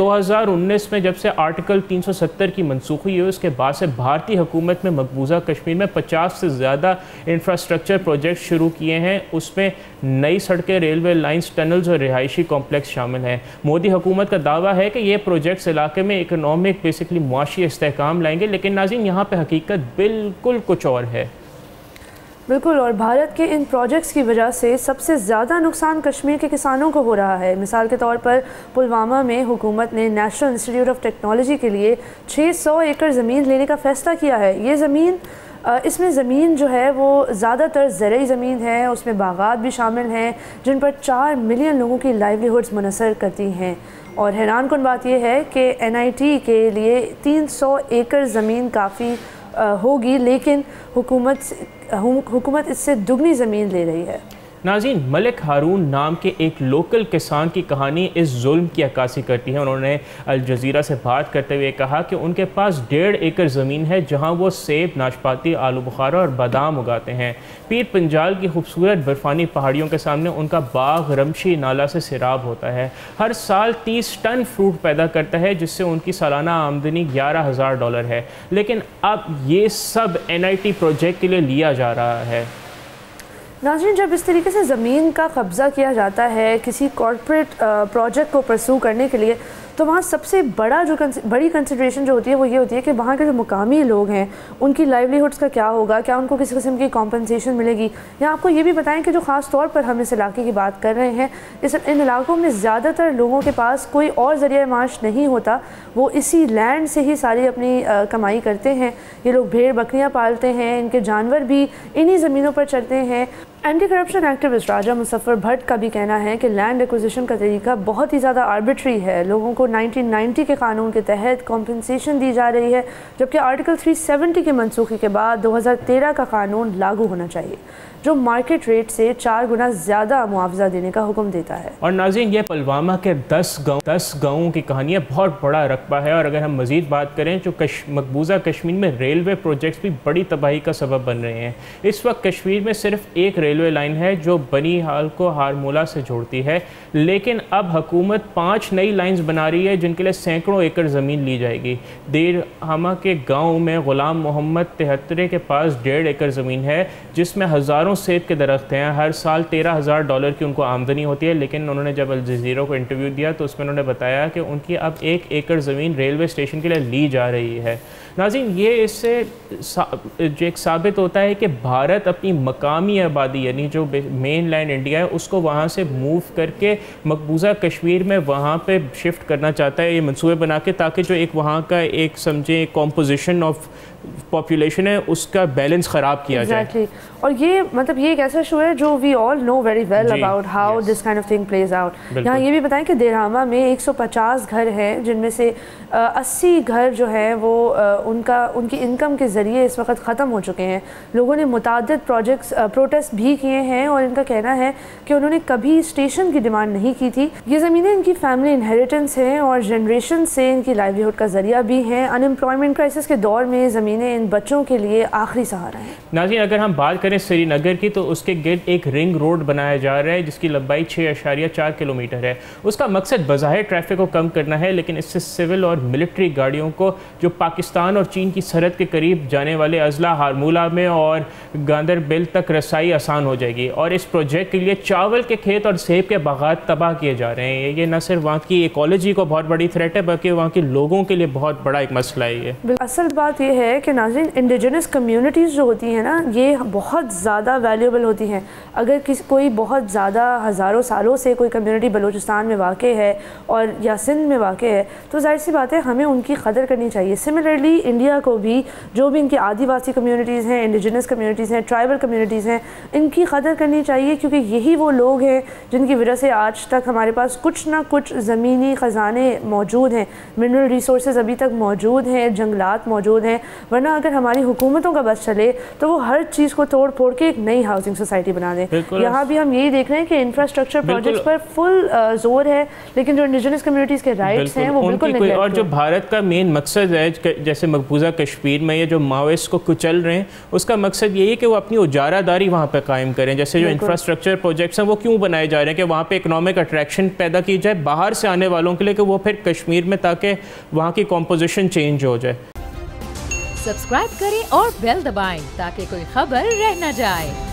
2019 में जब से आर्टिकल 370 की मनसूखी हुई उसके बाद से भारतीय हुकूमत में मकबूजा कश्मीर में 50 से ज़्यादा इंफ्रास्ट्रक्चर प्रोजेक्ट शुरू किए हैं। उसमें नई सड़कें, रेलवे लाइंस, टनल्स और रिहायशी कॉम्प्लेक्स शामिल हैं। मोदी हुकूमत का दावा है कि ये प्रोजेक्ट्स इलाके में इकनॉमिक बेसिकली मुआशी इस्तेहकाम लाएंगे, लेकिन नाज़रीन यहाँ पर हकीकत बिल्कुल कुछ और है। बिल्कुल, और भारत के इन प्रोजेक्ट्स की वजह से सबसे ज़्यादा नुकसान कश्मीर के किसानों को हो रहा है। मिसाल के तौर पर पुलवामा में हुकूमत ने नेशनल इंस्टीट्यूट ऑफ टेक्नोलॉजी के लिए 600 एकड़ ज़मीन लेने का फ़ैसला किया है। ये ज़मीन इसमें ज़मीन जो है वो ज़्यादातर ज़रई ज़मीन है, उसमें बागात भी शामिल हैं जिन पर 4 मिलियन लोगों की लाइवलीहुड्स मुनसर करती हैं। और हैरान कुन बात यह है कि NIT के लिए 300 एकड़ ज़मीन काफ़ी होगी, लेकिन हुकूमत इससे दुगनी ज़मीन ले रही है। नाज़रीन, मलिक हारून नाम के एक लोकल किसान की कहानी इस जुल्म की अक्कासी करती है। उन्होंने अल जज़ीरा से बात करते हुए कहा कि उनके पास 1.5 एकड़ ज़मीन है जहां वो सेब, नाशपाती, आलू बुखारा और बादाम उगाते हैं। पीर पंजाल की खूबसूरत बर्फ़ानी पहाड़ियों के सामने उनका बाग रमशी नाला से सैराब होता है। हर साल 30 टन फ्रूट पैदा करता है जिससे उनकी सालाना आमदनी $11,000 है। लेकिन अब ये सब NIT प्रोजेक्ट के लिए लिया जा रहा है। नाज़रीन, जब इस तरीके से ज़मीन का कब्ज़ा किया जाता है किसी कॉर्पोरेट प्रोजेक्ट को परसू करने के लिए, तो वहाँ सबसे बड़ी कंसिडरेशन जो होती है वो ये होती है कि वहाँ के जो मुकामी लोग हैं उनकी लाइवलीहुड्स का क्या होगा, क्या उनको किसी किस्म की कॉम्पनसेशन मिलेगी। या आपको ये भी बताएं कि जो ख़ास तौर पर हम इस इलाके की बात कर रहे हैं, इन इलाकों में ज़्यादातर लोगों के पास कोई और ज़रिया माश नहीं होता, वो इसी लैंड से ही सारी अपनी कमाई करते हैं। ये लोग भेड़ बकरियाँ पालते हैं, इनके जानवर भी इन्हीं ज़मीनों पर चलते हैं। एंटी करप्शन एक्टिविस्ट राजा मुजफ्फर भट्ट का भी कहना है कि लैंड एक्विजिशन का तरीका बहुत ही ज़्यादा आर्बिट्री है। लोगों को 1990 के कानून के तहत कॉम्पनसेशन दी जा रही है, जबकि आर्टिकल 370 की मनसूखी के बाद 2013 का कानून लागू होना चाहिए जो मार्केट रेट से 4 गुना ज़्यादा मुआवजा देने का हुक्म देता है। और नाज़रीन, ये पुलवामा के 10 गाँवों की कहानी है, बहुत बड़ा रकबा है। और अगर हम मज़ीद बात करें जो मकबूजा कश्मीर में रेलवे प्रोजेक्ट्स भी बड़ी तबाही का सबब बन रहे हैं। इस वक्त कश्मीर में सिर्फ एक रेलवे लाइन है जो बनी हाल को हारमोला से जोड़ती है, लेकिन अब हुकूमत 5 नई लाइन्स बना रही है जिनके लिए सैकड़ों एकड़ ज़मीन ली जाएगी। देर हमा के गाँव में ग़ुलाम मोहम्मद 73 के पास 1.5 एकड़ ज़मीन है जिसमें हज़ारों सेब के दरख्त हैं। हर साल $13,000 की उनको आमदनी होती है। लेकिन उन्होंने जब अल जज़ीरा को इंटरव्यू दिया तो उसमें उन्होंने बताया कि उनकी अब 1 एकड़ ज़मीन रेलवे स्टेशन के लिए ली जा रही है। नाज़रीन, ये इससे जो एक साबित होता है कि भारत अपनी मकामी आबादी यानी जो मेन लैंड इंडिया है उसको वहाँ से मूव करके मकबूजा कश्मीर में वहाँ पे शिफ्ट करना चाहता है, ये मंसूबे बना के, ताकि जो एक वहाँ का एक समझे कॉम्पोजिशन ऑफ पॉपुलेशन है उसका बैलेंस ख़राब किया जाए। और ये मतलब ये एक ऐसा शो है जो we all know very well about how this kind of thing plays out. यहाँ ये भी बताएं कि देरहामा में 150 घर हैं जिनमें से 80 घर जो है वो उनकी इनकम के ज़रिए इस वक्त ख़त्म हो चुके हैं। लोगों ने मुताद्दिद प्रोटेस्ट भी किए हैं और इनका कहना है कि उन्होंने कभी स्टेशन की डिमांड नहीं की थी। ये ज़मीनें इनकी फैमिली इनहेरिटेंस हैं और जनरेशन से इनकी लाइवलीहुड का ज़रिया भी हैं। अनएम्प्लॉयमेंट क्राइसिस के दौर में ज़मीनें इन बच्चों के लिए आखिरी सहारा है। नाज़रीन, अगर हम बात करें श्रीनगर की तो उसके गिर्द एक रिंग रोड बनाया जा रहा है जिसकी लंबाई 6.4 किलोमीटर है। उसका मकसद बज़ाहिर ट्रैफिक को कम करना है, लेकिन इससे सिविल और मिलिट्री गाड़ियों को जो पाकिस्तान और चीन की सरहद के करीब जाने वाले अजला, हारमूला में और गांदरबल तक रसाई आसान हो जाएगी। और इस प्रोजेक्ट के लिए चावल के खेत और सेब के बागात तबाह किए जा रहे हैं। ये न सिर्फ वहाँ की इकोलॉजी को बहुत बड़ी थ्रेट है बल्कि वहाँ के लोगों के लिए बहुत बड़ा एक मसला है ये। असल बात यह है कि नाज़रीन, इंडिजिनस कम्युनिटीज़ जो होती हैं ना, ये बहुत ज़्यादा वैल्यूएबल होती हैं। अगर कोई बहुत ज़्यादा हज़ारों सालों से कोई कम्युनिटी बलूचिस्तान में वाक़े है और या सिंध में वाक़े है तो जाहिर सी बात है हमें उनकी कदर करनी चाहिए। सिमिलरली इंडिया को भी जो भी इनकी आदिवासी कम्युनिटीज़ हैं, इंडिजिनस कम्युनिटीज़ हैं, ट्राइबल कम्युनिटीज़ हैं, इनकी कदर करनी चाहिए क्योंकि यही वो लोग हैं जिनकी वजह से आज तक हमारे पास कुछ ना कुछ ज़मीनी ख़जाने मौजूद हैं, मिनरल रिसोर्सेज अभी तक मौजूद हैं, जंगलात मौजूद हैं। वरना अगर हमारी हुकूमतों का बस चले तो वो हर चीज़ को तोड़ फोड़ के एक नई हाउसिंग सोसाइटी बना दें। यहाँ भी हम यही देख रहे हैं कि इंफ्रास्ट्रक्चर प्रोजेक्ट्स पर फुल जोर है, लेकिन जो इंडिजिनस कम्युनिटीज़ के राइट्स हैं वो बिल्कुल नहीं। और जो भारत का मेन मकसद है, जैसे मकबूजा कश्मीर में ये जो माओइस्ट को कुचल रहे हैं, उसका मकसद यही है कि वो अपनी उजारादारी वहाँ पे कायम करें। जैसे जो इंफ्रास्ट्रक्चर प्रोजेक्ट्स हैं वो क्यों बनाए जा रहे हैं कि वहाँ पे इकोनॉमिक अट्रैक्शन पैदा की जाए बाहर से आने वालों के लिए, कि वो फिर कश्मीर में, ताकि वहाँ की कॉम्पोजिशन चेंज हो जाए। सब्सक्राइब करें और बेल दबाएं ताकि कोई खबर रह न जाए।